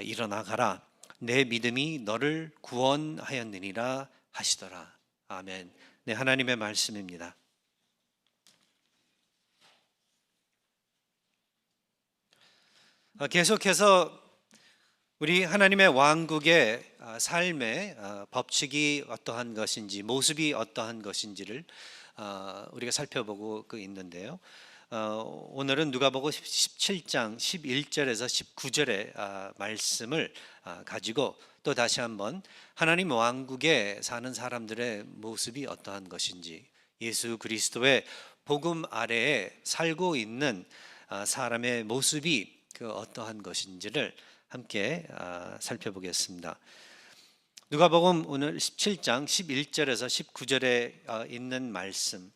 일어나 가라. 내 믿음이 너를 구원하였느니라 하시더라. 아멘. 네, 하나님의 말씀입니다. 계속해서 우리 하나님의 왕국의 삶의 법칙이 어떠한 것인지, 모습이 어떠한 것인지를 우리가 살펴보고 있는데요. 오늘은 누가복음 17장 11절에서 19절의 말씀을 가지고 또 다시 한번 하나님 왕국에 사는 사람들의 모습이 어떠한 것인지, 예수 그리스도의 복음 아래에 살고 있는 사람의 모습이 어떠한 것인지를 함께 살펴보겠습니다. 누가복음 오늘 17장 11절에서 19절에 있는 말씀,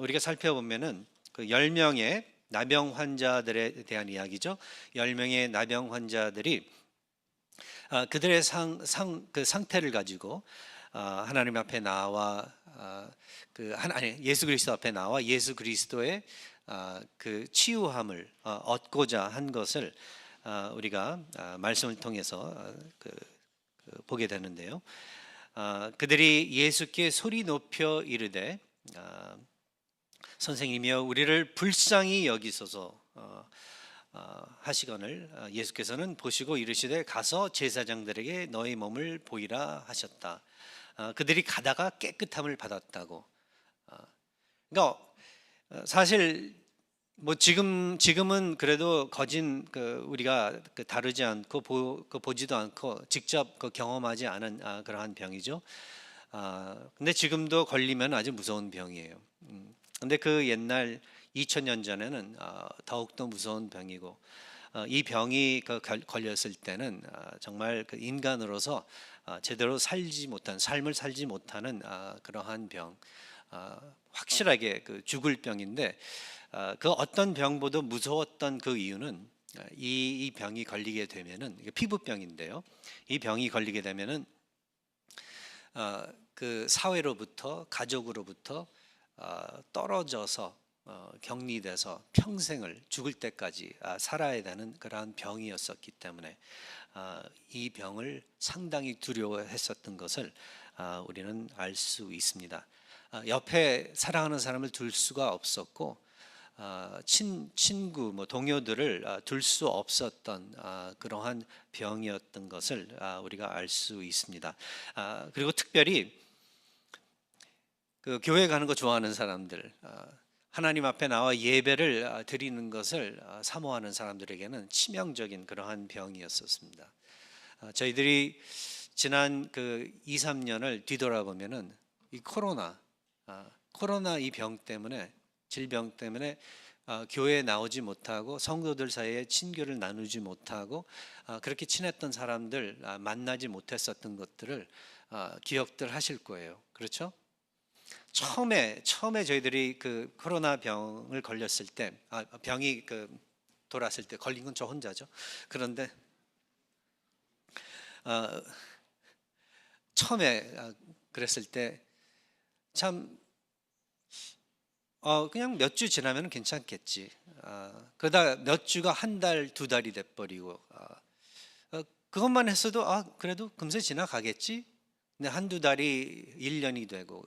우리가 살펴보면은 그 10명의 나병 환자들에 대한 이야기죠. 10명의 나병 환자들이 그들의 그 상태를 가지고 하나님 앞에 나와 예수 그리스도 앞에 나와 예수 그리스도의 그 치유함을 얻고자 한 것을 우리가 말씀을 통해서 보게 되는데요. 그들이 예수께 소리 높여 이르되 선생님이여 우리를 불쌍히 여기소서 하시거늘 예수께서는 보시고 이르시되 가서 제사장들에게 너희 몸을 보이라 하셨다. 그들이 가다가 깨끗함을 받았다고. 그러니까 사실 뭐 지금은 그래도 거진 우리가 다루지 않고 보지도 않고 직접 경험하지 않은 그러한 병이죠. 근데 지금도 걸리면 아주 무서운 병이에요. 근데 그 옛날 2000년 전에는 더욱더 무서운 병이고 이 병이 걸렸을 때는 정말 인간으로서 제대로 살지 못한 삶을 살지 못하는 그러한 병, 확실하게 죽을 병인데 그 어떤 병보다 무서웠던 그 이유는 이 병이 걸리게 되면은 피부병인데요. 이 병이 걸리게 되면은 그 사회로부터 가족으로부터 떨어져서 격리돼서 평생을 죽을 때까지 살아야 되는 그러한 병이었었기 때문에 이 병을 상당히 두려워했었던 것을 우리는 알 수 있습니다. 옆에 사랑하는 사람을 둘 수가 없었고 친구, 동료들을 둘 수 없었던 그러한 병이었던 것을 우리가 알 수 있습니다. 그리고 특별히 그 교회 가는 거 좋아하는 사람들, 하나님 앞에 나와 예배를 드리는 것을 사모하는 사람들에게는 치명적인 그러한 병이었었습니다. 저희들이 지난 2, 3년을 뒤돌아보면은 이 코로나 이 병 때문에 질병 때문에 교회에 나오지 못하고 성도들 사이에 친교를 나누지 못하고 그렇게 친했던 사람들 만나지 못했었던 것들을 기억들 하실 거예요. 그렇죠? 처음에 저희들이 그 코로나 병을 걸렸을 때 병이 돌았을 때 걸린 건 저 혼자죠. 그런데 처음에 그랬을 때참 그냥 몇 주 지나면 괜찮겠지. 그러다 몇 주가 한 달, 두 달이 돼버리고 그것만 했어도 그래도 금세 지나가겠지. 근데 한두 달이 1년이 되고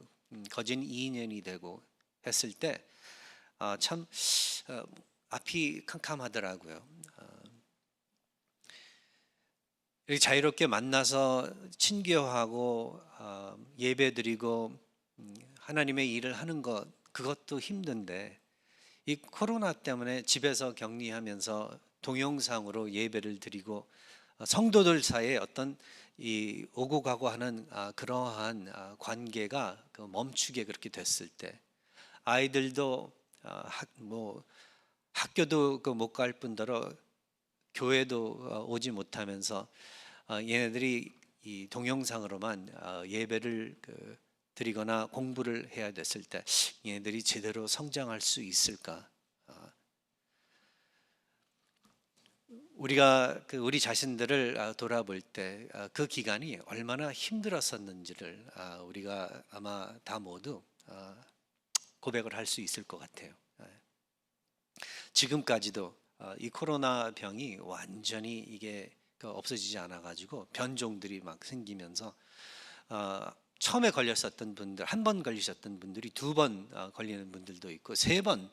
거진 2년이 되고 했을 때 참 앞이 캄캄하더라고요. 이렇게 자유롭게 만나서 친교하고 예배드리고 하나님의 일을 하는 것 그것도 힘든데 이 코로나 때문에 집에서 격리하면서 동영상으로 예배를 드리고 성도들 사이에 어떤 이 오고 가고 하는 그러한 관계가 멈추게 그렇게 됐을 때 아이들도 학교도 못 갈 뿐더러 교회도 오지 못하면서 얘네들이 이 동영상으로만 예배를 드리거나 공부를 해야 됐을 때 얘네들이 제대로 성장할 수 있을까? 우리가 우리 자신들을 돌아볼 때 그 기간이 얼마나 힘들었었는지를 우리가 아마 다 모두 고백을 할 수 있을 것 같아요. 지금까지도 이 코로나 병이 완전히 이게 없어지지 않아 가지고 변종들이 막 생기면서 처음에 걸렸었던 분들, 한 번 걸리셨던 분들이 두 번 걸리는 분들도 있고 세 번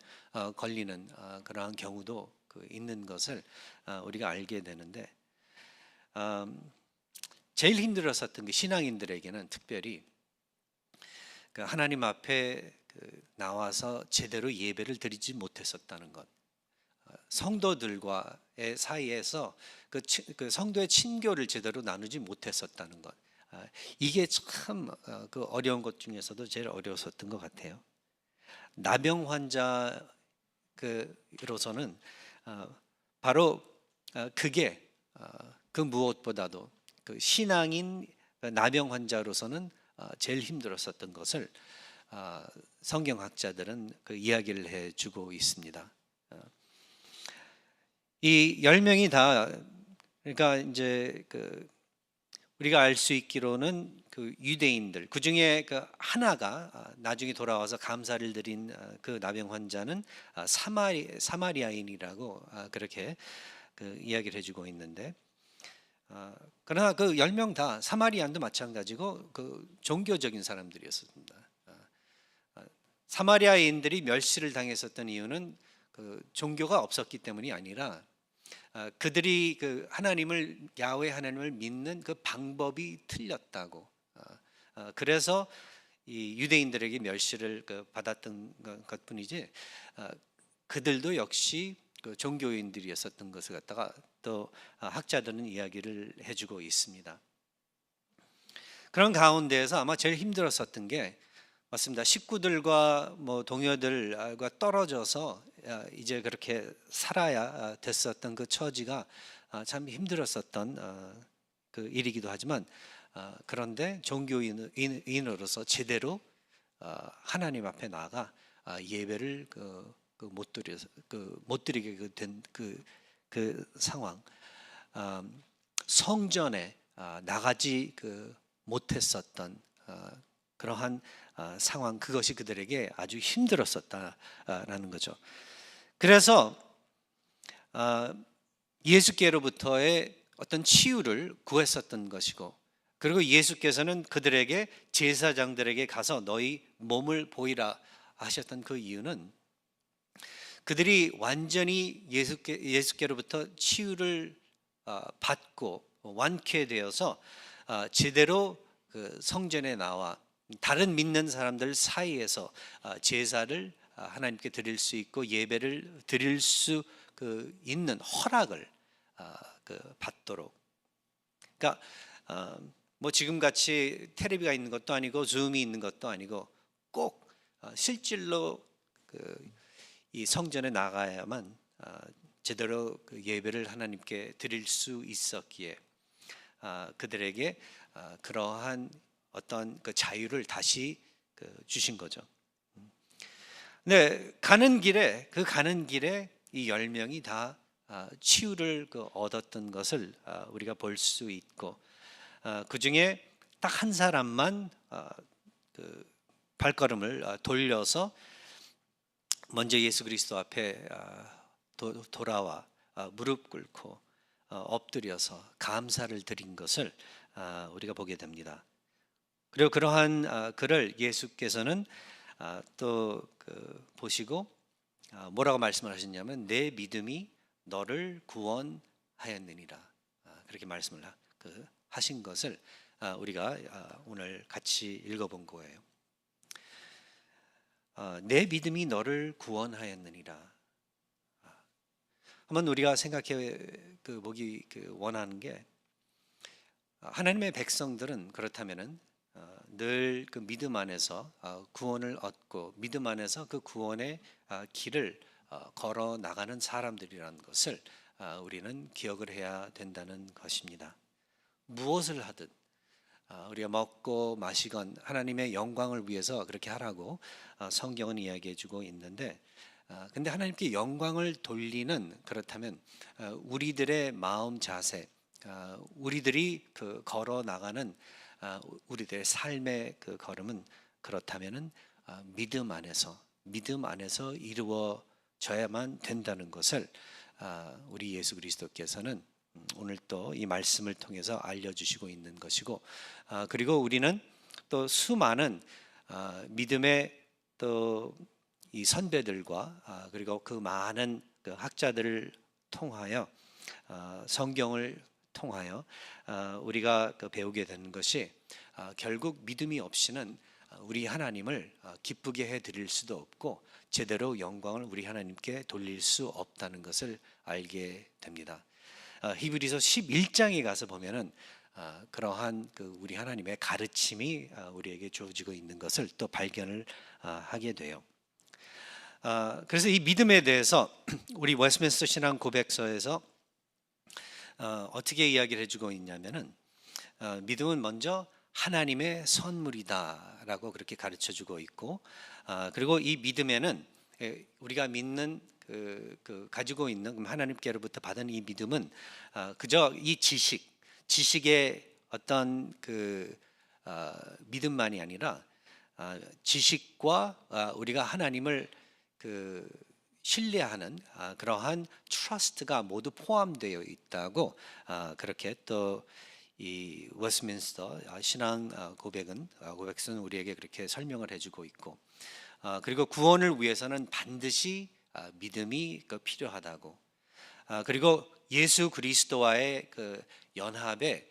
걸리는 그러한 경우도 있는 것을 우리가 알게 되는데, 제일 힘들었었던 게 신앙인들에게는 특별히 하나님 앞에 나와서 제대로 예배를 드리지 못했었다는 것, 성도들과의 사이에서 그 성도의 친교를 제대로 나누지 못했었다는 것, 이게 참 어려운 것 중에서도 제일 어려웠었던 것 같아요. 나병 환자로서는 바로 그게 그 무엇보다도 신앙인 나병 환자로서는 제일 힘들었었던 것을 성경학자들은 이야기를 해주고 있습니다. 이 10명이 다, 그러니까 이제 우리가 알 수 있기로는 유대인들, 그 중에 하나가 나중에 돌아와서 감사를 드린 그 나병 환자는 사마리아인이라고 그렇게 이야기를 해주고 있는데, 그러나 그 10명 다 사마리안도 마찬가지고 종교적인 사람들이었습니다. 사마리아인들이 멸시를 당했었던 이유는 종교가 없었기 때문이 아니라 그들이 야훼 하나님을 믿는 그 방법이 틀렸다고, 그래서 이 유대인들에게 멸시를 받았던 것뿐이지, 그들도 역시 종교인들이었었던 것을 갖다가 또 학자들은 이야기를 해주고 있습니다. 그런 가운데에서 아마 제일 힘들었었던 게, 맞습니다, 식구들과 동료들과 떨어져서 이제 그렇게 살아야 됐었던 그 처지가 참 힘들었었던 그 일이기도 하지만, 그런데 종교인으로서 제대로 하나님 앞에 나아가 예배를 못 드리게 된 그 상황, 성전에 나가지 못했었던 그러한 상황, 그것이 그들에게 아주 힘들었었다라는 거죠. 그래서 예수께로부터의 어떤 치유를 구했었던 것이고, 그리고 예수께서는 그들에게, 제사장들에게 가서 너희 몸을 보이라 하셨던 그 이유는, 그들이 완전히 예수께로부터 치유를 받고 완쾌되어서 제대로 성전에 나와 다른 믿는 사람들 사이에서 제사를 하나님께 드릴 수 있고 예배를 드릴 수 있는 허락을 받도록, 그러니까 지금 같이 텔레비가 있는 것도 아니고 줌이 있는 것도 아니고, 꼭 실질로 이 성전에 나가야만 제대로 예배를 하나님께 드릴 수 있었기에 그들에게 그러한 어떤 자유를 다시 주신 거죠. 네, 가는 길에 이 10명이 다 치유를 얻었던 것을 우리가 볼 수 있고, 그 중에 딱 한 사람만 발걸음을 돌려서 먼저 예수 그리스도 앞에 돌아와 무릎 꿇고 엎드려서 감사를 드린 것을 우리가 보게 됩니다. 그리고 그러한 그를 예수께서는 또 보시고 뭐라고 말씀을 하셨냐면, 내 믿음이 너를 구원하였느니라, 그렇게 말씀을 하신 것을 우리가 오늘 같이 읽어본 거예요. 내 믿음이 너를 구원하였느니라. 한번 우리가 생각해 보기 원하는 게, 하나님의 백성들은 그렇다면은 늘 그 믿음 안에서 구원을 얻고 믿음 안에서 그 구원의 길을 걸어 나가는 사람들이라는 것을 우리는 기억을 해야 된다는 것입니다. 무엇을 하든 우리가 먹고 마시건 하나님의 영광을 위해서 그렇게 하라고 성경은 이야기해 주고 있는데, 근데 하나님께 영광을 돌리는, 그렇다면 우리들의 마음 자세, 우리들이 걸어 나가는 우리들의 삶의 걸음은, 그렇다면은 믿음 안에서 이루어져야만 된다는 것을 우리 예수 그리스도께서는 오늘 또 이 말씀을 통해서 알려주시고 있는 것이고, 그리고 우리는 또 수많은 믿음의 또 이 선배들과 그리고 그 많은 그 학자들을 통하여 성경을 통하여 우리가 배우게 되는 것이 결국 믿음이 없이는 우리 하나님을 기쁘게 해 드릴 수도 없고 제대로 영광을 우리 하나님께 돌릴 수 없다는 것을 알게 됩니다. 히브리서 11장에 가서 보면은 그러한 그 우리 하나님의 가르침이 우리에게 주어지고 있는 것을 또 발견을 하게 돼요. 그래서 이 믿음에 대해서 우리 웨스트민스터 신앙 고백서에서 어떻게 이야기를 해주고 있냐면은 믿음은 먼저 하나님의 선물이다라고 그렇게 가르쳐주고 있고, 그리고 이 믿음에는 우리가 믿는 그 가지고 있는 하나님께로부터 받은 이 믿음은 그저 이 지식의 어떤 그 믿음만이 아니라 지식과 우리가 하나님을 그 신뢰하는 그러한 트러스트가 모두 포함되어 있다고 그렇게 또 이 웨스트민스터 신앙 고백서는 우리에게 그렇게 설명을 해주고 있고, 그리고 구원을 위해서는 반드시 믿음이 필요하다고, 그리고 예수 그리스도와의 그 연합에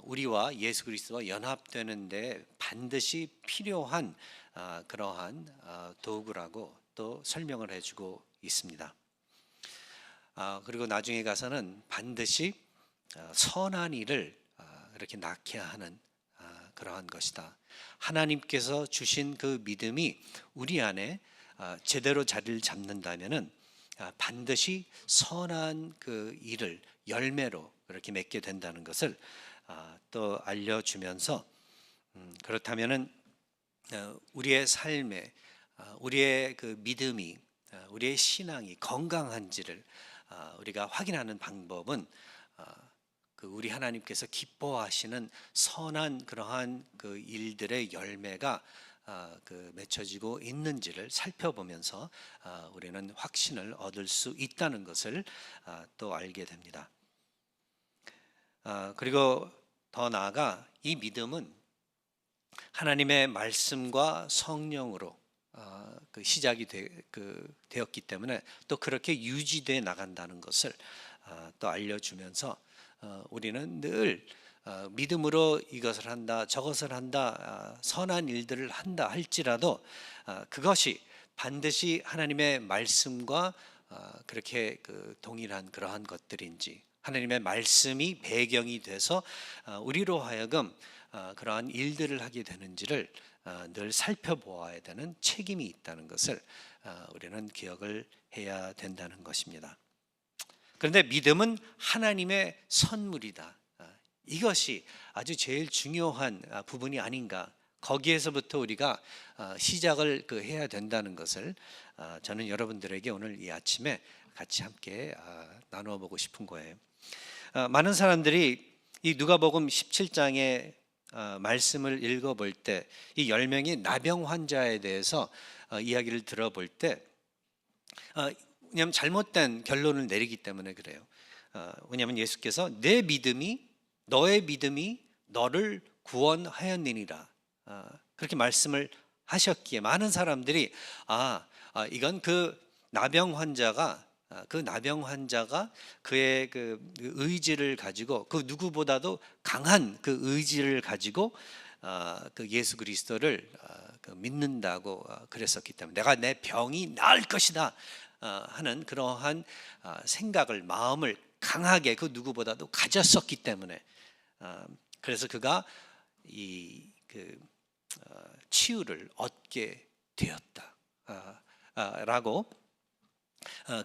우리와 예수 그리스도와 연합되는데 반드시 필요한 그러한 도구라고 또 설명을 해주고 있습니다. 그리고 나중에 가서는 반드시 선한 일을 이렇게 낳게 하는 그러한 것이다. 하나님께서 주신 그 믿음이 우리 안에 제대로 자리를 잡는다면은 반드시 선한 그 일을 열매로 이렇게 맺게 된다는 것을 또 알려주면서, 그렇다면은 우리의 삶에 우리의 그 믿음이 우리의 신앙이 건강한지를 우리가 확인하는 방법은 그 우리 하나님께서 기뻐하시는 선한 그러한 그 일들의 열매가 그 맺혀지고 있는지를 살펴보면서 우리는 확신을 얻을 수 있다는 것을 또 알게 됩니다. 그리고 더 나아가 이 믿음은 하나님의 말씀과 성령으로 그 시작이 되었기 때문에 또 그렇게 유지돼 나간다는 것을 또 알려주면서 우리는 늘 믿음으로 이것을 한다 저것을 한다 선한 일들을 한다 할지라도 그것이 반드시 하나님의 말씀과 그렇게 그 동일한 그러한 것들인지, 하나님의 말씀이 배경이 돼서 우리로 하여금 그러한 일들을 하게 되는지를 늘 살펴보아야 되는 책임이 있다는 것을 우리는 기억을 해야 된다는 것입니다. 그런데 믿음은 하나님의 선물이다. 이것이 아주 제일 중요한 부분이 아닌가. 거기에서부터 우리가 시작을 해야 된다는 것을 저는 여러분들에게 오늘 이 아침에 같이 함께 나누어 보고 싶은 거예요. 많은 사람들이 이 누가복음 17장의 말씀을 읽어볼 때 이 10명의 나병 환자에 대해서 이야기를 들어볼 때 왜냐하면 잘못된 결론을 내리기 때문에 그래요. 왜냐하면 예수께서 너의 믿음이 너를 구원하였느니라 그렇게 말씀을 하셨기에 많은 사람들이 이건 그 나병 환자가 그의 그 의지를 가지고 그 누구보다도 강한 그 의지를 가지고 그 예수 그리스도를 믿는다고 그랬었기 때문에 내가 내 병이 나을 것이다 하는 그러한 생각을 마음을 강하게 그 누구보다도 가졌었기 때문에 그래서 그가 이 치유를 얻게 되었다 라고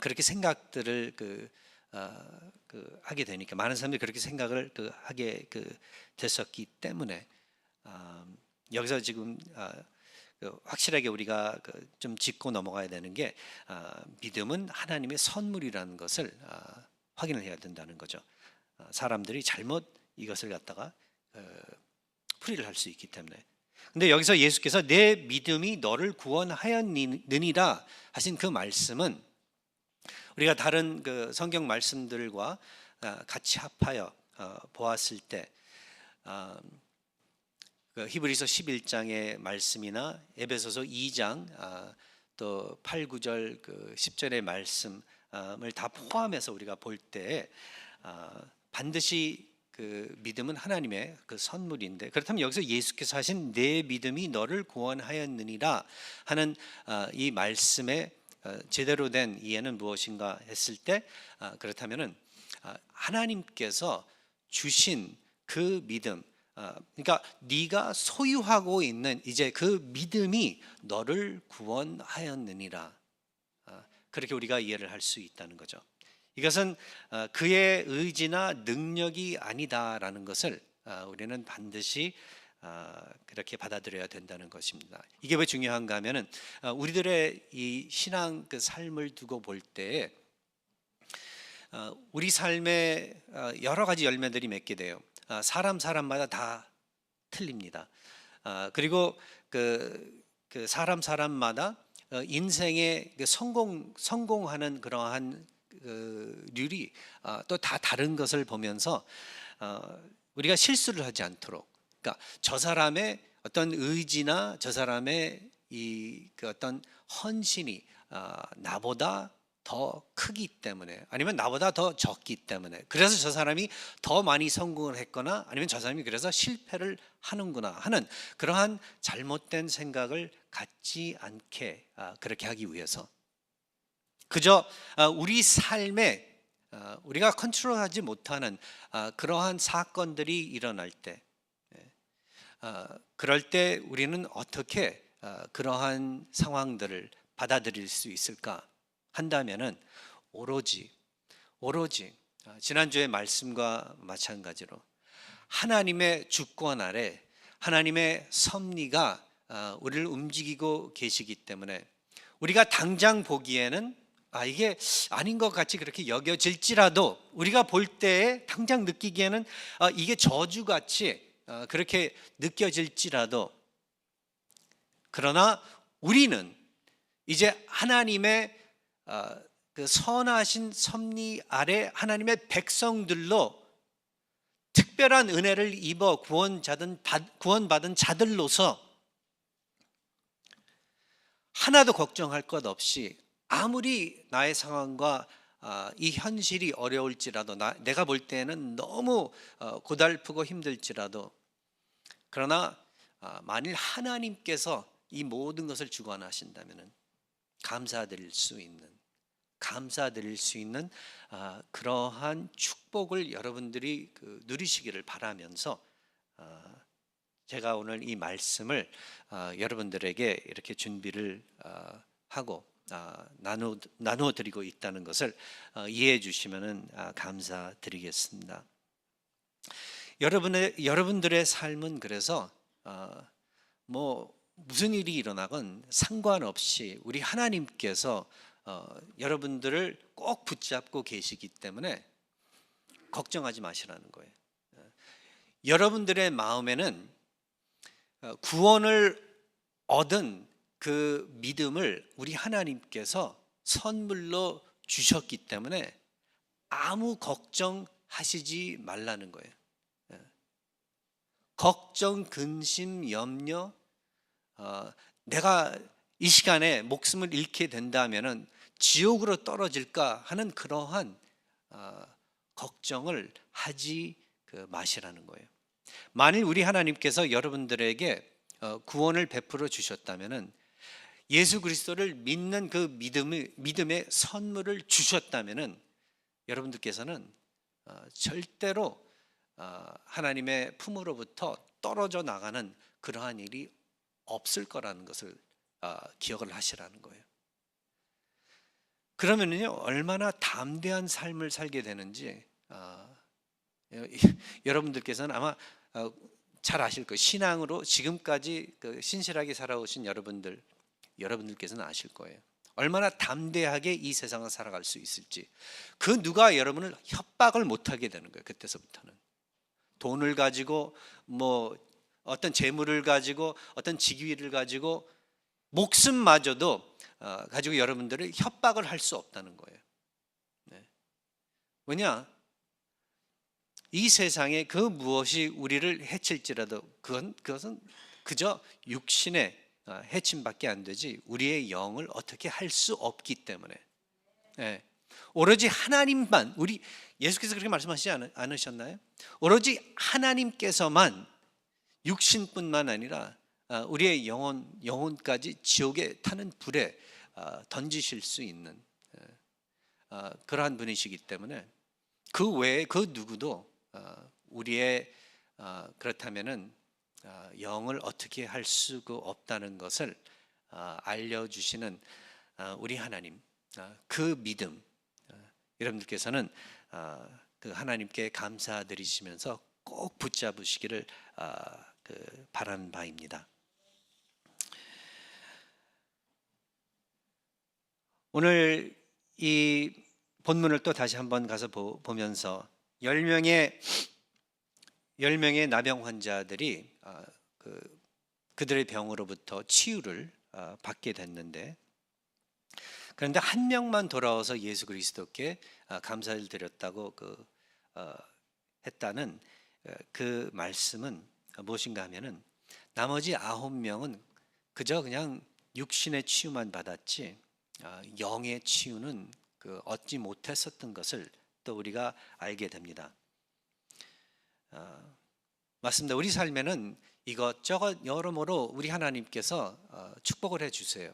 그렇게 생각들을 하게 되니까 많은 사람들이 그렇게 생각을 하게 됐었기 때문에 여기서 지금 확실하게 우리가 좀 짚고 넘어가야 되는 게 믿음은 하나님의 선물이라는 것을 확인을 해야 된다는 거죠. 사람들이 잘못 이것을 갖다가 풀이를 할 수 있기 때문에. 근데 여기서 예수께서 내 믿음이 너를 구원하였느니라 하신 그 말씀은 우리가 다른 그 성경 말씀들과 같이 합하여 보았을 때 그 히브리서 11장의 말씀이나 에베소서 2장 또 8, 9절 그 10절의 말씀을 다 포함해서 우리가 볼 때 반드시 그 믿음은 하나님의 그 선물인데, 그렇다면 여기서 예수께서 하신 내 믿음이 너를 구원하였느니라 하는 이 말씀의 제대로 된 이해는 무엇인가 했을 때, 그렇다면은 하나님께서 주신 그 믿음, 그러니까 네가 소유하고 있는 이제 그 믿음이 너를 구원하였느니라, 그렇게 우리가 이해를 할 수 있다는 거죠. 이것은 그의 의지나 능력이 아니다라는 것을 우리는 반드시 그렇게 받아들여야 된다는 것입니다. 이게 왜 중요한가 하면은 우리들의 이 신앙 그 삶을 두고 볼 때에 우리 삶에 여러 가지 열매들이 맺게 돼요. 사람마다 다 틀립니다. 그리고 그 사람마다 인생의 성공하는 그러한 그 률이 또 다 다른 것을 보면서 우리가 실수를 하지 않도록, 그러니까 저 사람의 어떤 의지나 저 사람의 그 어떤 헌신이 나보다 더 크기 때문에, 아니면 나보다 더 적기 때문에, 그래서 저 사람이 더 많이 성공을 했거나 아니면 저 사람이 그래서 실패를 하는구나 하는 그러한 잘못된 생각을 갖지 않게 그렇게 하기 위해서, 그저 우리 삶에 우리가 컨트롤하지 못하는 그러한 사건들이 일어날 때, 그럴 때 우리는 어떻게 그러한 상황들을 받아들일 수 있을까 한다면은 오로지 지난주의 말씀과 마찬가지로 하나님의 주권 아래 하나님의 섭리가 우리를 움직이고 계시기 때문에, 우리가 당장 보기에는 이게 아닌 것 같이 그렇게 여겨질지라도, 우리가 볼 때에 당장 느끼기에는 이게 저주같이 그렇게 느껴질지라도, 그러나 우리는 이제 하나님의 그 선하신 섭리 아래 하나님의 백성들로 특별한 은혜를 입어 구원받은 자들로서 하나도 걱정할 것 없이, 아무리 나의 상황과 이 현실이 어려울지라도, 내가 볼 때는 너무 고달프고 힘들지라도, 그러나 만일 하나님께서 이 모든 것을 주관하신다면 감사드릴 수 있는 그러한 축복을 여러분들이 누리시기를 바라면서 제가 오늘 이 말씀을 여러분들에게 이렇게 준비를 하고 나누어 드리고 있다는 것을 이해해 주시면 감사드리겠습니다. 여러분들의 삶은 그래서 뭐 무슨 일이 일어나건 상관없이 우리 하나님께서 여러분들을 꼭 붙잡고 계시기 때문에 걱정하지 마시라는 거예요. 여러분들의 마음에는 구원을 얻은 그 믿음을 우리 하나님께서 선물로 주셨기 때문에 아무 걱정하시지 말라는 거예요. 걱정, 근심, 염려, 내가 이 시간에 목숨을 잃게 된다면은 지옥으로 떨어질까 하는 그러한 걱정을 하지 마시라는 거예요. 만일 우리 하나님께서 여러분들에게 구원을 베풀어 주셨다면은, 예수 그리스도를 믿는 그 믿음의 선물을 주셨다면은, 여러분들께서는 절대로 하나님의 품으로부터 떨어져 나가는 그러한 일이 없을 거라는 것을 기억을 하시라는 거예요. 그러면요, 얼마나 담대한 삶을 살게 되는지 여러분들께서는 아마 잘 아실 거예요. 신앙으로 지금까지 신실하게 살아오신 여러분들께서는 아실 거예요. 얼마나 담대하게 이 세상을 살아갈 수 있을지. 그 누가 여러분을 협박을 못하게 되는 거예요. 그때서부터는 돈을 가지고, 뭐 어떤 재물을 가지고, 어떤 직위를 가지고, 목숨마저도 가지고 여러분들을 협박을 할 수 없다는 거예요. 네. 왜냐? 이 세상에 그 무엇이 우리를 해칠지라도 그것은 그저 육신의 해침밖에 안 되지 우리의 영을 어떻게 할 수 없기 때문에, 예. 오로지 하나님만, 우리 예수께서 그렇게 말씀하시지 않으셨나요? 오로지 하나님께서만 육신뿐만 아니라 우리의 영혼까지 지옥에 타는 불에 던지실 수 있는 그러한 분이시기 때문에 그 외에 그 누구도 우리의 그렇다면은 영을 어떻게 할 수가 없다는 것을 알려주시는 우리 하나님, 그 믿음, 여러분들께서는 그 하나님께 감사드리시면서 꼭 붙잡으시기를 바라는 바입니다. 오늘 이 본문을 또 다시 한번 가서 보면서 10명의 나병 환자들이 그들의 병으로부터 치유를 받게 됐는데, 그런데 한 명만 돌아와서 예수 그리스도께 감사를 드렸다고 했다는 그 말씀은 무엇인가 하면은 나머지 9명은 그저 그냥 육신의 치유만 받았지 영의 치유는 얻지 못했었던 것을 또 우리가 알게 됩니다. 맞습니다. 우리 삶에는 이것저것 여러모로 우리 하나님께서 축복을 해주세요.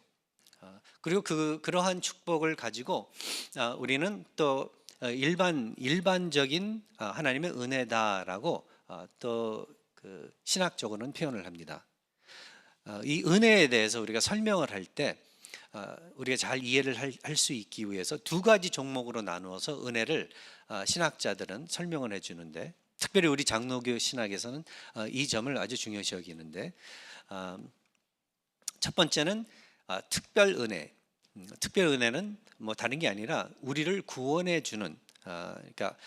그리고 그러한 축복을 가지고 우리는 또 일반적인 하나님의 은혜다라고 또 신학적으로는 표현을 합니다. 이 은혜에 대해서 우리가 설명을 할 때 우리가 잘 이해를 할 수 있기 위해서 두 가지 종목으로 나누어서 은혜를 신학자들은 설명을 해주는데, 특별히 우리 장로교 신학에서는 이 점을 아주 중요시 여기는데, 첫 번째는 특별 은혜. 특별 은혜는 뭐 다른 게 아니라 우리를 구원해 주는, 그러니까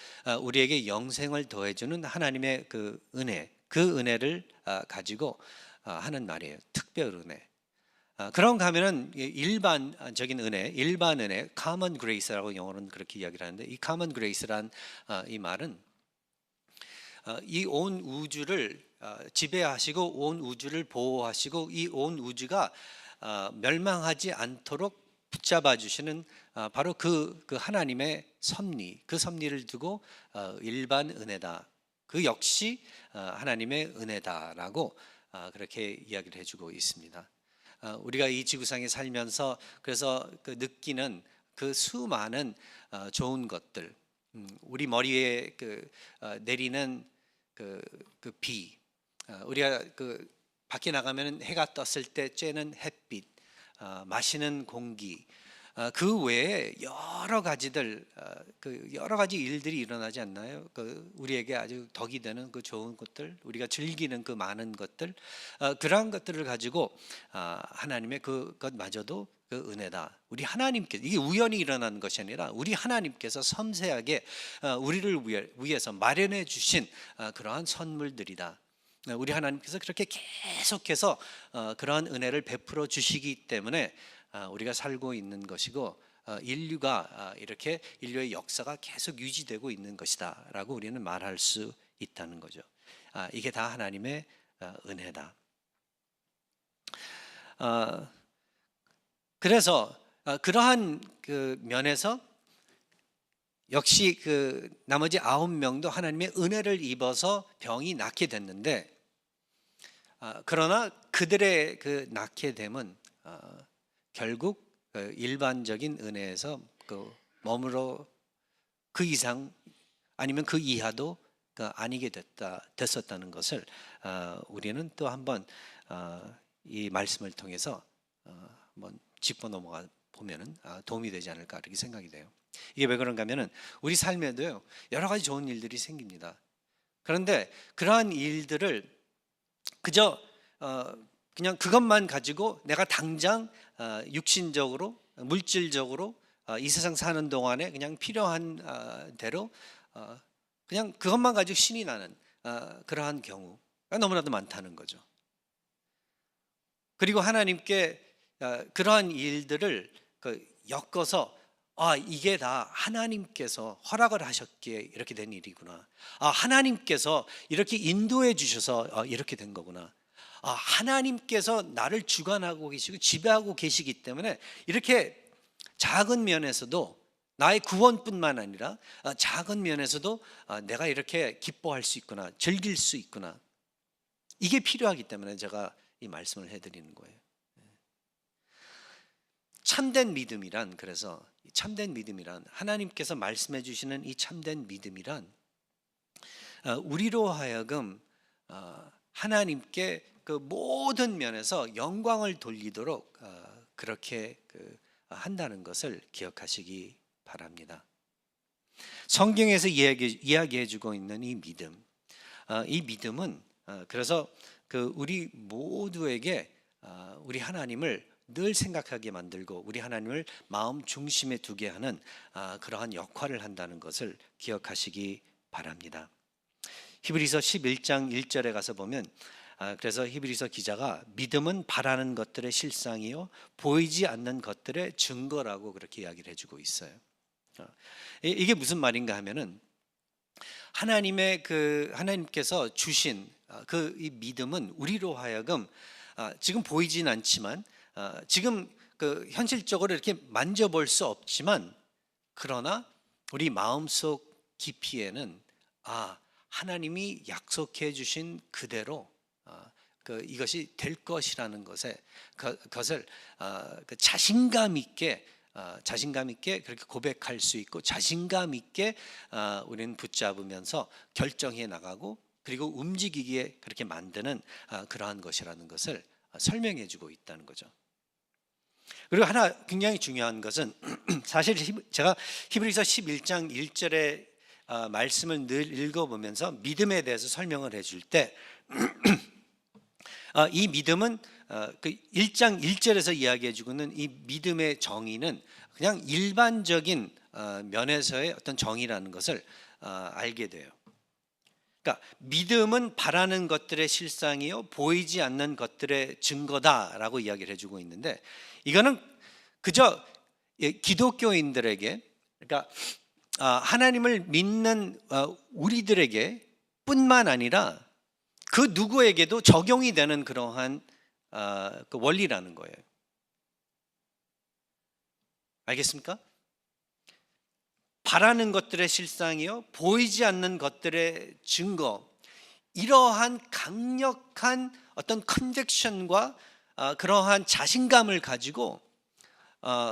우리에게 영생을 더해 주는 하나님의 그 은혜, 그 은혜를 가지고 하는 말이에요. 특별 은혜. 그런가 하면은 일반적인 은혜, 일반 은혜, common grace라고 영어로는 그렇게 이야기를 하는데, 이 common grace란 이 말은 이 온 우주를 지배하시고 온 우주를 보호하시고 이 온 우주가 멸망하지 않도록 붙잡아 주시는 바로 그 하나님의 섭리, 그 섭리를 두고 일반 은혜다. 그 역시 하나님의 은혜다라고 그렇게 이야기를 해주고 있습니다. 우리가 이 지구상에 살면서 그래서 느끼는 그 수많은 좋은 것들, 우리 머리에 내리는 비, 우리가 밖에 나가면 해가 떴을 때 쬐는 햇빛, 마시는 공기, 그 외에 여러 가지들, 여러 가지 일들이 일어나지 않나요? 우리에게 아주 덕이 되는 그 좋은 것들, 우리가 즐기는 그 많은 것들, 그러한 것들을 가지고 하나님의 그것마저도 그 은혜다. 우리 하나님께, 이게 우연히 일어나는 것이 아니라 우리 하나님께서 섬세하게 우리를 위해서 마련해 주신 그러한 선물들이다. 우리 하나님께서 그렇게 계속해서 그러한 은혜를 베풀어 주시기 때문에 우리가 살고 있는 것이고, 인류가 이렇게 인류의 역사가 계속 유지되고 있는 것이다라고 우리는 말할 수 있다는 거죠. 이게 다 하나님의 은혜다. 그래서 그러한 그 면에서 역시 나머지 9명도 하나님의 은혜를 입어서 병이 낫게 됐는데, 그러나 그들의 낫게 됨은 결국 일반적인 은혜에서 머물러 그 이상 아니면 그 이하도 아니게 됐었다는 것을 우리는 또 한번 이 말씀을 통해서 한번 짚어 넘어가 보면은 도움이 되지 않을까 이렇게 생각이 돼요. 이게 왜 그런가 하면은 우리 삶에도요 여러 가지 좋은 일들이 생깁니다. 그런데 그러한 일들을 그저 그냥 그것만 가지고 내가 당장 육신적으로 물질적으로 이 세상 사는 동안에 그냥 필요한 대로 그냥 그것만 가지고 신이 나는 그러한 경우가 너무나도 많다는 거죠. 그리고 하나님께 그러한 일들을 엮어서 이게 다 하나님께서 허락을 하셨기에 이렇게 된 일이구나. 하나님께서 이렇게 인도해 주셔서 이렇게 된 거구나. 하나님께서 나를 주관하고 계시고 지배하고 계시기 때문에 이렇게 작은 면에서도, 나의 구원뿐만 아니라 작은 면에서도 내가 이렇게 기뻐할 수 있구나, 즐길 수 있구나. 이게 필요하기 때문에 제가 이 말씀을 해드리는 거예요. 참된 믿음이란, 그래서 참된 믿음이란, 하나님께서 말씀해 주시는 이 참된 믿음이란 우리로 하여금 하나님께 그 모든 면에서 영광을 돌리도록 그렇게 한다는 것을 기억하시기 바랍니다. 성경에서 이야기해 주고 있는 이 믿음은 그래서 우리 모두에게 우리 하나님을 늘 생각하게 만들고 우리 하나님을 마음 중심에 두게 하는 그러한 역할을 한다는 것을 기억하시기 바랍니다. 히브리서 11장 1절에 가서 보면, 그래서 히브리서 기자가 믿음은 바라는 것들의 실상이요 보이지 않는 것들의 증거라고 그렇게 이야기를 해주고 있어요. 이게 무슨 말인가 하면은, 하나님께서 주신 이 믿음은 우리로 하여금 지금 보이진 않지만, 지금 현실적으로 이렇게 만져볼 수 없지만, 그러나 우리 마음속 깊이에는 하나님이 약속해 주신 그대로 이것이 될 것이라는 것을 자신감 있게 그렇게 고백할 수 있고, 자신감 있게 우리는 붙잡으면서 결정해 나가고, 그리고 움직이게 그렇게 만드는 그러한 것이라는 것을 설명해 주고 있다는 거죠. 그리고 하나 굉장히 중요한 것은 사실 제가 히브리서 11장 1절의 말씀을 늘 읽어보면서 믿음에 대해서 설명을 해줄 때 이 믿음은 1장 1절에서 이야기해 주고 있는 이 믿음의 정의는 그냥 일반적인 면에서의 어떤 정의라는 것을 알게 돼요. 그러니까 믿음은 바라는 것들의 실상이요 보이지 않는 것들의 증거다라고 이야기를 해주고 있는데, 이거는 그저 기독교인들에게, 그러니까 하나님을 믿는 우리들에게 뿐만 아니라 그 누구에게도 적용이 되는 그러한 그 원리라는 거예요. 알겠습니까? 바라는 것들의 실상이요 보이지 않는 것들의 증거, 이러한 강력한 어떤 컨빅션과 그러한 자신감을 가지고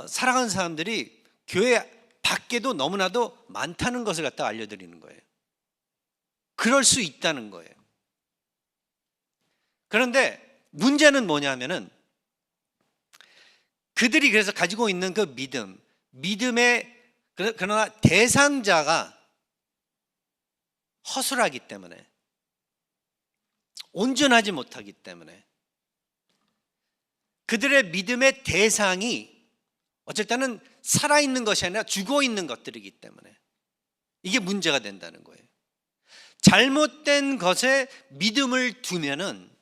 살아가는 사람들이 교회 밖에도 너무나도 많다는 것을 갖다 알려드리는 거예요. 그럴 수 있다는 거예요. 그런데 문제는 뭐냐면은, 그들이 그래서 가지고 있는 그 믿음의 그러나 대상자가 허술하기 때문에, 온전하지 못하기 때문에, 그들의 믿음의 대상이 어쩔 때는 살아있는 것이 아니라 죽어있는 것들이기 때문에 이게 문제가 된다는 거예요. 잘못된 것에 믿음을 두면은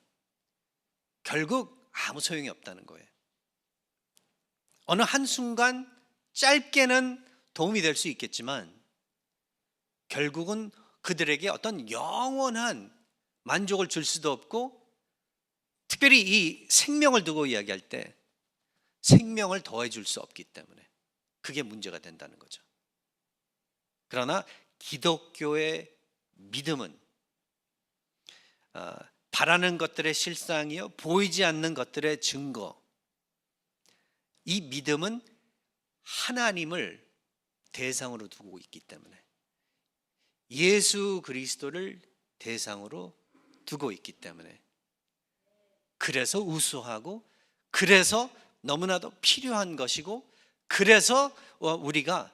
결국 아무 소용이 없다는 거예요. 어느 한순간 짧게는 도움이 될 수 있겠지만 결국은 그들에게 어떤 영원한 만족을 줄 수도 없고, 특별히 이 생명을 두고 이야기할 때 생명을 더해 줄 수 없기 때문에 그게 문제가 된다는 거죠. 그러나 기독교의 믿음은 바라는 것들의 실상이요 보이지 않는 것들의 증거, 이 믿음은 하나님을 대상으로 두고 있기 때문에, 예수 그리스도를 대상으로 두고 있기 때문에, 그래서 우수하고, 그래서 너무나도 필요한 것이고, 그래서 우리가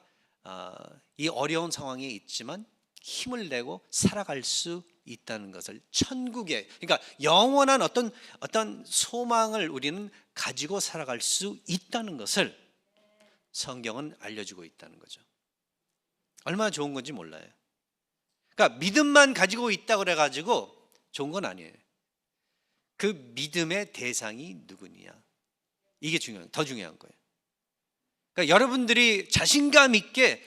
이 어려운 상황에 있지만 힘을 내고 살아갈 수 있다는 것을, 천국에, 그러니까 영원한 어떤 소망을 우리는 가지고 살아갈 수 있다는 것을 성경은 알려주고 있다는 거죠. 얼마나 좋은 건지 몰라요. 그러니까 믿음만 가지고 있다고 그래가지고 좋은 건 아니에요. 그 믿음의 대상이 누구냐, 이게 더 중요한 거예요. 그러니까 그러니까 여러분들이 자신감 있게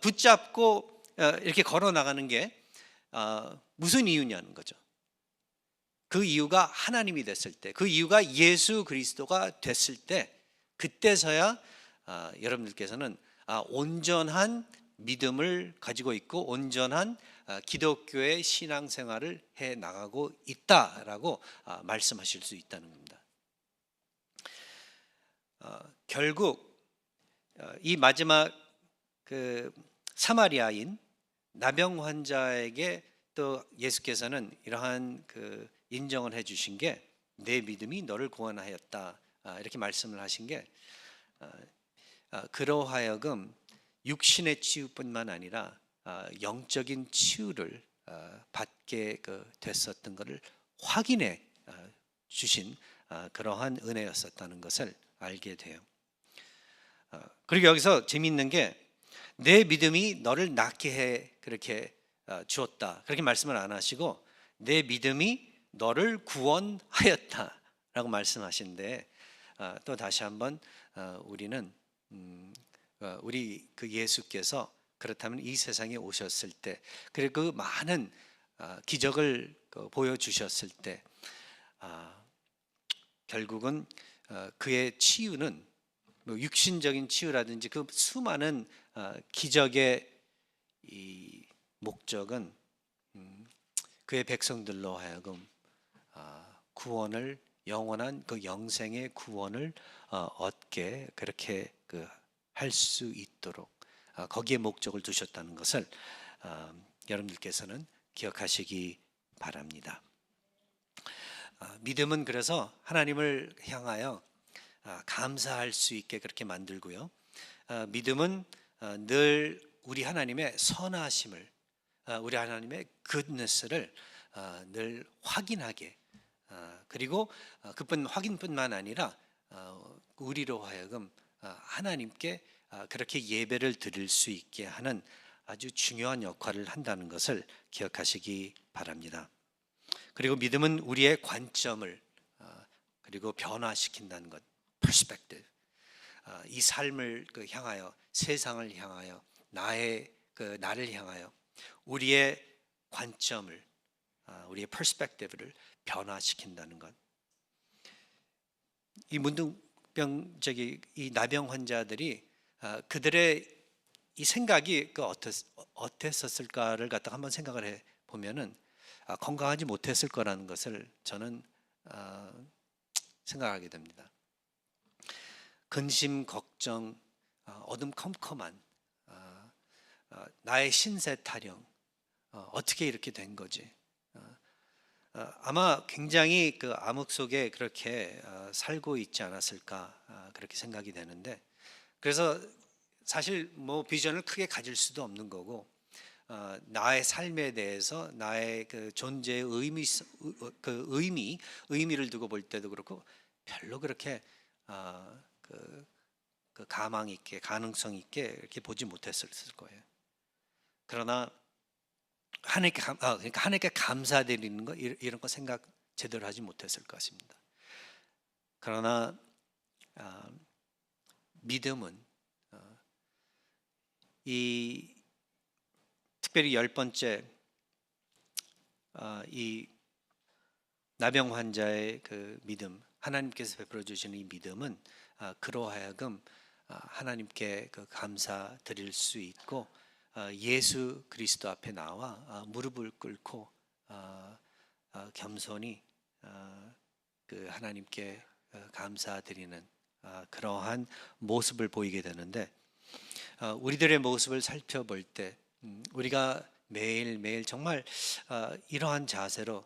붙잡고 이렇게 걸어 나가는 게 무슨 이유냐는 거죠. 그 이유가 하나님이 됐을 때, 그 이유가 예수 그리스도가 됐을 때, 그때서야 여러분들께서는 온전한 믿음을 가지고 있고 온전한 기독교의 신앙생활을 해 나가고 있다라고 말씀하실 수 있다는 겁니다. 결국 이 마지막 그 사마리아인 나병 환자에게 또 예수께서는 이러한 그 인정을 해주신 게 내 믿음이 너를 구원하였다, 이렇게 말씀을 하신 게 그러하여금 육신의 치유뿐만 아니라 영적인 치유를 받게 됐었던 것을 확인해 주신 그러한 은혜였었다는 것을 알게 돼요. 그리고 여기서 재미있는 게 내 믿음이 너를 낫게 해 그렇게 주었다, 그렇게 말씀을 안 하시고 내 믿음이 너를 구원하였다라고 말씀하시는데, 또 다시 한번 우리는 우리 그 예수께서 그렇다면 이 세상에 오셨을 때, 그리고 그 많은 기적을 보여주셨을 때 결국은 그의 치유는 육신적인 치유라든지 그 수많은 기적의 이 목적은 그의 백성들로 하여금 구원을, 영원한 그 영생의 구원을 얻게 그렇게 할 수 있도록 거기에 목적을 두셨다는 것을 여러분들께서는 기억하시기 바랍니다. 믿음은 그래서 하나님을 향하여 감사할 수 있게 그렇게 만들고요. 믿음은 늘 우리 하나님의 선하심을, 우리 하나님의 goodness를 늘 확인하게, 그리고 그뿐 확인뿐만 아니라 우리로 하여금 하나님께 그렇게 예배를 드릴 수 있게 하는 아주 중요한 역할을 한다는 것을 기억하시기 바랍니다. 그리고 믿음은 우리의 관점을 그리고 변화시킨다는 것, perspective. 이 삶을 향하여, 세상을 향하여, 나를 향하여 우리의 관점을, 우리의 perspective를 변화시킨다는 것. 이 문둥병 이 나병 환자들이 그들의 이 생각이 어땠었을까를 갖다가 한번 생각을 해 보면은 건강하지 못했을 거라는 것을 저는 생각하게 됩니다. 근심, 걱정, 어둠컴컴한 나의 신세 타령, 어떻게 이렇게 된 거지? 아마 굉장히 그 암흑 속에 그렇게 살고 있지 않았을까, 그렇게 생각이 되는데, 그래서 사실 뭐 비전을 크게 가질 수도 없는 거고, 나의 삶에 대해서 나의 그 존재의 의미를 두고 볼 때도 그렇고 별로 그렇게 그 가망 있게, 가능성 있게 이렇게 보지 못했을 거예요. 그러나 그러니까 하나님께 감사드리는 거, 이런 거 생각 제대로 하지 못했을 것입니다. 그러나 믿음은 이 특별히 10번째 이 나병 환자의 그 믿음, 하나님께서 베풀어 주시는 이 믿음은 그로하여금 하나님께 그 감사 드릴 수 있고, 예수 그리스도 앞에 나와 무릎을 꿇고 겸손히 그 하나님께 감사드리는 그러한 모습을 보이게 되는데, 우리들의 모습을 살펴볼 때 우리가 매일매일 정말 이러한 자세로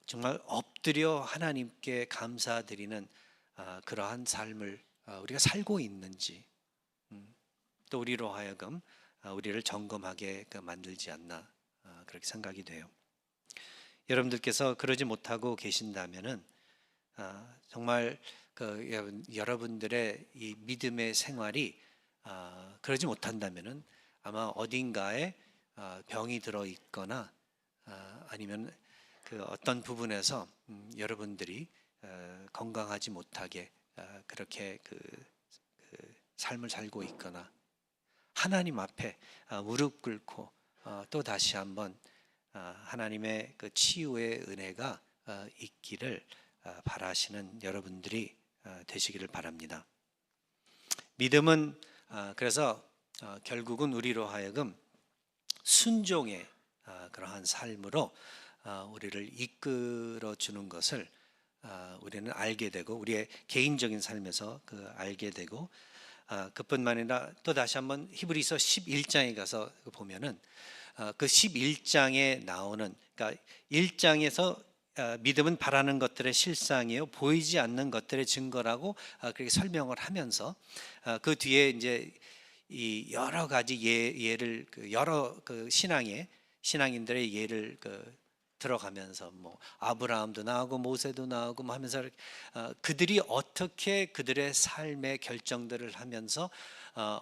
정말 엎드려 하나님께 감사드리는 그러한 삶을 우리가 살고 있는지, 또 우리로 하여금 우리를 점검하게 만들지 않나, 그렇게 생각이 돼요. 여러분들께서 그러지 못하고 계신다면은 정말 여러분들의 이 믿음의 생활이 그러지 못한다면은 아마 어딘가에 병이 들어 있거나 아니면 그 어떤 부분에서 여러분들이 건강하지 못하게 그렇게 삶을 살고 있거나 하나님 앞에 무릎 꿇고 또 다시 한번 하나님의 그 치유의 은혜가 있기를 바라시는 여러분들이 되시기를 바랍니다. 믿음은 그래서 결국은 우리로 하여금 순종의 그러한 삶으로 우리를 이끌어 주는 것을 우리는 알게 되고 우리의 개인적인 삶에서 알게 되고 그뿐만 아니라 또 다시 한번 히브리서 11장에 가서 보면은 그 11장에 나오는 그러니까 1장에서 믿음은 바라는 것들의 실상이요 보이지 않는 것들의 증거라고 그렇게 설명을 하면서 그 뒤에 이제 이 여러 가지 예를 여러 신앙인들의 예를 들어가면서 뭐 아브라함도 나오고 모세도 나오고 뭐 하면서 그들이 어떻게 그들의 삶의 결정들을 하면서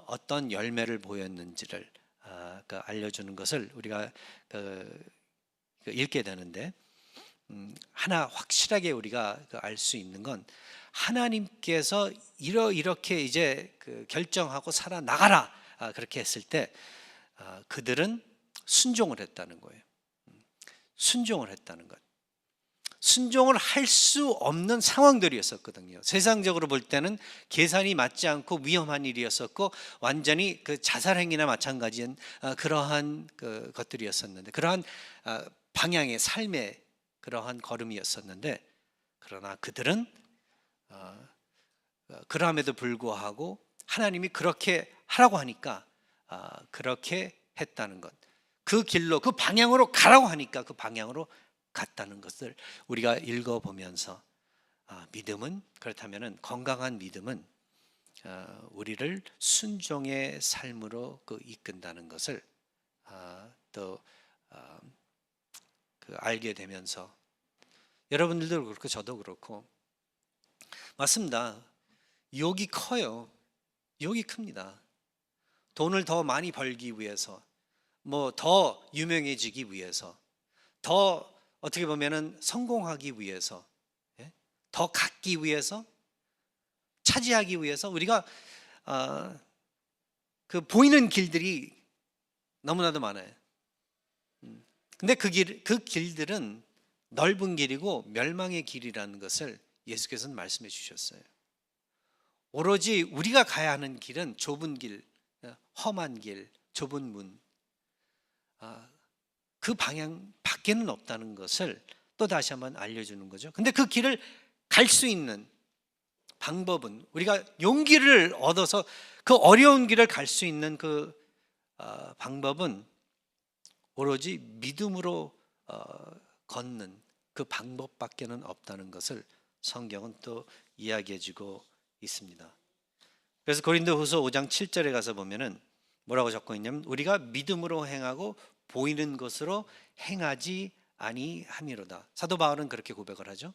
어떤 열매를 보였는지를 알려주는 것을 우리가 읽게 되는데 하나 확실하게 우리가 알 수 있는 건 하나님께서 이렇게 이제 결정하고 살아나가라 그렇게 했을 때 그들은 순종을 했다는 거예요. 순종을 했다는 것. 순종을 할 수 없는 상황들이었었거든요. 세상적으로 볼 때는 계산이 맞지 않고 위험한 일이었었고 완전히 자살행위나 마찬가지인 그러한 것들이었었는데 그러한 방향의 삶의 그러한 걸음이었었는데 그러나 그들은 그럼에도 불구하고 하나님이 그렇게 하라고 하니까 그렇게 했다는 것. 그 길로 그 방향으로 가라고 하니까 그 방향으로 갔다는 것을 우리가 읽어보면서 믿음은 그렇다면은 건강한 믿음은 우리를 순종의 삶으로 이끈다는 것을 또 알게 되면서 여러분들도 그렇고 저도 그렇고 맞습니다. 욕이 커요. 욕이 큽니다. 돈을 더 많이 벌기 위해서 뭐 더 유명해지기 위해서 더 어떻게 보면은 성공하기 위해서 더 갖기 위해서 차지하기 위해서 우리가 보이는 길들이 너무나도 많아요. 근데 그 길들은 넓은 길이고 멸망의 길이라는 것을 예수께서는 말씀해 주셨어요. 오로지 우리가 가야 하는 길은 좁은 길, 험한 길, 좁은 문, 그 방향 밖에는 없다는 것을 또 다시 한번 알려주는 거죠. 근데 그 길을 갈 수 있는 방법은 우리가 용기를 얻어서 그 어려운 길을 갈 수 있는 방법은 오로지 믿음으로 걷는 그 방법밖에는 없다는 것을 성경은 또 이야기해주고 있습니다. 그래서 고린도후서 5장 7절에 가서 보면은 뭐라고 적고 있냐면 우리가 믿음으로 행하고 보이는 것으로 행하지 아니함이로다. 사도 바울은 그렇게 고백을 하죠.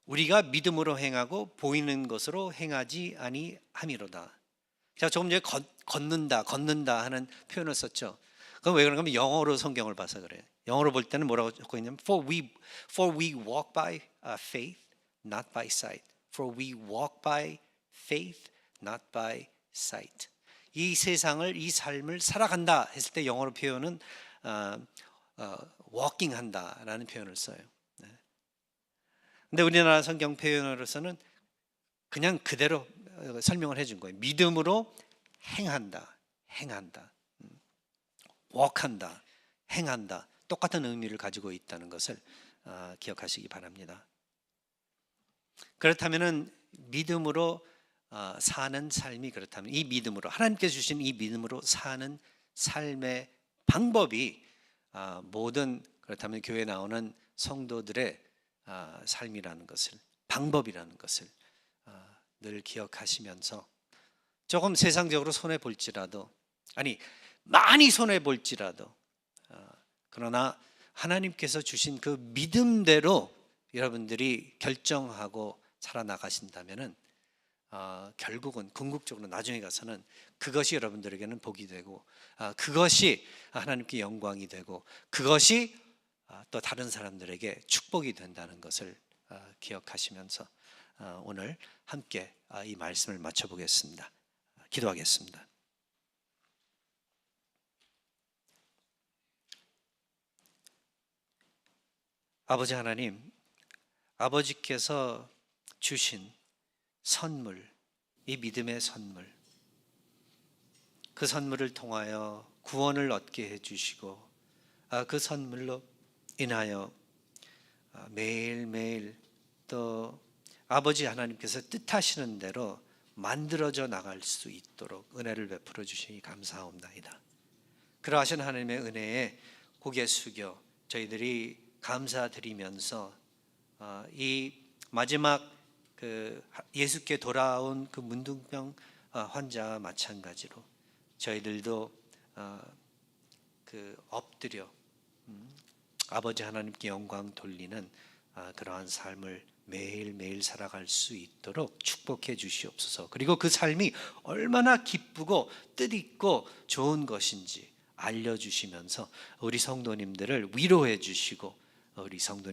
우리가 믿음으로 행하고 보이는 것으로 행하지 아니함이로다. 제가 조금 전에 걷는다 하는 표현을 썼죠. 그건 왜 그런가 하면 영어로 성경을 봐서 그래요. 영어로 볼 때는 뭐라고 적고 있냐면 For we walk by faith, not by sight. For we walk by faith, not by sight. 이 세상을 이 삶을 살아간다 했을 때 영어로 표현은 walking한다라는 표현을 써요. 근데 우리나라 성경 표현으로서는 그냥 그대로 설명을 해준 거예요. 믿음으로 행한다. walk한다. 행한다. 똑같은 의미를 가지고 있다는 것을 기억하시기 바랍니다. 그렇다면은 믿음으로 사는 삶이 그렇다면 이 믿음으로 하나님께서 주신 이 믿음으로 사는 삶의 방법이 모든 그렇다면 교회에 나오는 성도들의 삶이라는 것을 방법이라는 것을 늘 기억하시면서 조금 세상적으로 손해 볼지라도 많이 손해 볼지라도 그러나 하나님께서 주신 그 믿음대로 여러분들이 결정하고 살아나가신다면은 결국은 궁극적으로 나중에 가서는 그것이 여러분들에게는 복이 되고 그것이 하나님께 영광이 되고 그것이 또 다른 사람들에게 축복이 된다는 것을 기억하시면서 오늘 함께 이 말씀을 마쳐보겠습니다. 기도하겠습니다. 아버지 하나님, 아버지께서 주신 선물, 이 믿음의 선물, 그 선물을 통하여 구원을 얻게 해주시고 그 선물로 인하여 매일매일 또 아버지 하나님께서 뜻하시는 대로 만들어져 나갈 수 있도록 은혜를 베풀어 주시니 감사합니다. 그러하신 하나님의 은혜에 고개 숙여 저희들이 감사드리면서 이 마지막 그 예수께 돌아온 그 문둥병 환자와 마찬가지로 저희들도 그 엎드려 아버지 하나님께 영광 돌리는 그러한 삶을 매일매일 살아갈 수 있도록 축복해 주시옵소서. 그리고 그 삶이 얼마나 기쁘고 뜻있고 좋은 것인지 알려주시면서 우리 성도님들을 위로해 주시고 우리 성도님